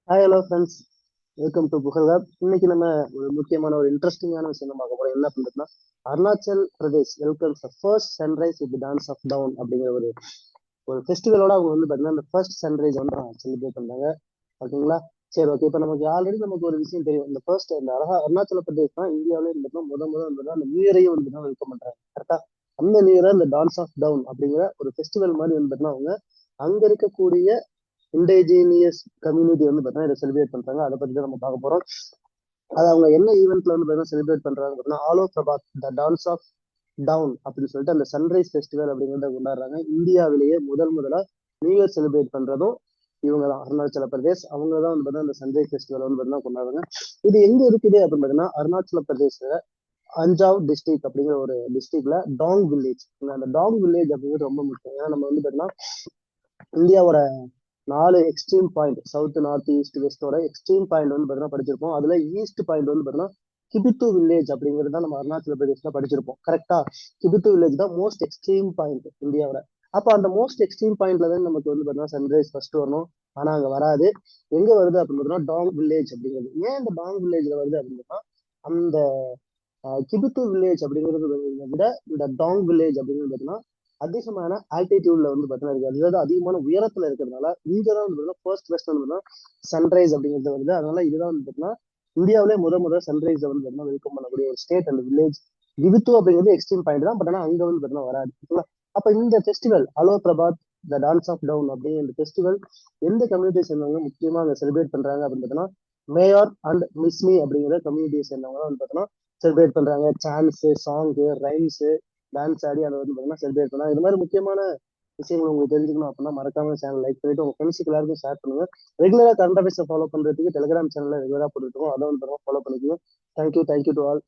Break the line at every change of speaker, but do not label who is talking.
Hi hello friends, welcome to புகழ்காப். இன்னைக்கு நம்ம ஒரு முக்கியமான ஒரு இன்ட்ரெஸ்டிங்கான விஷயம் தான் பார்க்க போறோம். என்ன பண்றதுன்னா, Arunachal Pradesh welcomes first sunrise with dance of dawn அப்படிங்கிற ஒரு ஒரு ஃபெஸ்டிவலோட அவங்க வந்து பார்த்தீங்கன்னா அந்த ஃபர்ஸ்ட் சன்ரைஸ் வந்து செலிப்ரேட் பண்றாங்க. ஓகேங்களா? சரி, ஓகே. இப்போ நமக்கு ஆல்ரெடி நமக்கு ஒரு விஷயம் தெரியும். இந்த ஃபர்ஸ்ட் இந்த அருணாச்சல பிரதேஷ் தான் இந்தியாவிலே இருந்தப்போ முத வந்து அந்த நியூ இயரையும் வந்து வெல்கம் பண்றாங்க. கரெக்டா? அந்த நியூ இயரை இந்த டான்ஸ் ஆஃப் டவுன் அப்படிங்கிற ஒரு ஃபெஸ்டிவல் மாதிரி வந்து பார்த்தீங்கன்னா அவங்க அங்க இருக்கக்கூடிய இண்டேஜினியஸ் கம்யூனிட்டி வந்து பார்த்தீங்கன்னா இதை செலிப்ரேட் பண்றாங்க. அதை பத்தி தான் நம்ம பார்க்க போறோம். அது அவங்க என்ன ஈவெண்ட்ல வந்து பார்த்தீங்கன்னா செலிப்ரேட் பண்றாங்க பார்த்தீங்கன்னா ஆலோ பிரபாத் த டான்ஸ் ஆஃப் டவுன் அப்படின்னு சொல்லிட்டு அந்த சன்ரைஸ் ஃபெஸ்டிவல் அப்படிங்கிறத கொண்டாடுறாங்க. இந்தியாவிலேயே முதலா நியூ இயர் செலிப்ரேட் பண்றதும் இவங்க தான், அருணாச்சல பிரதேஷ். அவங்க தான் வந்து பார்த்தீங்கன்னா அந்த சன்ரைஸ் ஃபெஸ்டிவல் வந்து பார்த்தீங்கன்னா கொண்டாடுறாங்க. இது எங்க இருக்குது அப்படின்னு பார்த்தீங்கன்னா அருணாச்சல பிரதேஷ்ல அஞ்சாவ் டிஸ்ட்ரிக்ட் அப்படிங்கிற ஒரு டிஸ்ட்ரிக்ட்ல டாங் வில்லேஜ். அந்த டாங் வில்லேஜ் அப்படிங்கிறது ரொம்ப முக்கியம். ஏன்னா நம்ம வந்து பார்த்தீங்கன்னா இந்தியாவோட 4 extreme point, south north east வெஸ்டோட எக்ஸ்ட்ரீம் பாயிண்ட் வந்து பார்த்தீங்கன்னா படிச்சிருப்போம். அதுல ஈஸ்ட் பாயிண்ட் வந்து பார்த்தீங்கன்னா கிபித்து வில்லேஜ் அப்படிங்கிறது தான் நம்ம அருணாச்சல பிரதேஷ்ல படிச்சிருப்போம். கரெக்டா? கிபித்து வில்லேஜ் தான் மோஸ்ட் எக்ஸ்ட்ரீம் பாயிண்ட் இந்தியாவோட. அப்ப அந்த மோஸ்ட் எக்ஸ்ட்ரீம் பாயிண்ட்ல தான் நமக்கு வந்து பார்த்தீங்கன்னா சன்ரைஸ் ஃபர்ஸ்ட் வரணும். ஆனா அங்க வராது. எங்க வருது அப்படின்னு பார்த்தீங்கன்னா டாங் வில்லேஜ் அப்படிங்கிறது. ஏன் இந்த டாங் வில்லேஜ்ல வருது அப்படின்னா அந்த கிபித்து வில்லேஜ் அப்படிங்கிறது விட இந்த டாங் வில்லேஜ் அப்படிங்கிறது பார்த்தீங்கன்னா அதிகமான ஆல்டிடியூட்ல வந்து பார்த்தீங்கன்னா இருக்கு. அதாவது அதிகமான உயரத்துல இருக்கிறதுனால இங்கதான் வந்து பார்த்தீங்கன்னா ஃபர்ஸ்ட் வந்து சன்ரைஸ் அப்படிங்கிறது வருது. அதனால இதுதான் வந்து பார்த்தீங்கன்னா இந்தியாவிலே முதல் சன்ரைஸ் வந்து பார்த்தீங்கன்னா வெல்கம் பண்ணக்கூடிய ஒரு ஸ்டேட் அந்த வில்லேஜ். கிபித்து அப்படிங்கிறது எக்ஸ்ட்ரீம் பாயிண்ட் தான், பட் ஆனா அங்க வந்து பார்த்தீங்கன்னா வராது. ஓகேங்களா? அப்ப இந்த ஃபெஸ்டிவல் அலோ Prabhat the dance of dawn அப்படிங்கிற இந்த ஃபெஸ்டிவல் எந்த கம்யூனிட்டியை சேர்ந்தவங்க முக்கியமா அங்க செலிப்ரேட் பண்றாங்க அப்படின்னு பார்த்தீங்கன்னா மேயர் அண்ட் மிஸ்மி அப்படிங்கிற கம்யூனிட்டியை சேர்ந்தவங்க தான் வந்து பார்த்தீங்கன்னா செலிப்ரேட் பண்றாங்க. சான்ஸ், சாங்கு, ரைம்ஸ், டான்ஸ் ஆடி அதை வந்து பார்த்தீங்கன்னா செலிப்ரேட் பண்ணலாம். இது மாதிரி முக்கியமான விஷயங்கள் உங்களுக்கு தெரிஞ்சுக்கணும் அப்படின்னா மறக்காம சேனல் லைக் பண்ணிட்டு உங்க ஃப்ரெண்ட்ஸுக்கு எல்லாருக்கும் ஷேர் பண்ணுங்க. ரெகுலரா கரண்ட் அஃபேர்ஸ் ஃபாலோ பண்றதுக்கு டெலிகிராம் சேனல்ல ரெகுலரா போட்டுருக்கோம். அதை வந்து ஃபாலோ பண்ணிக்கோங்க. Thank you to all.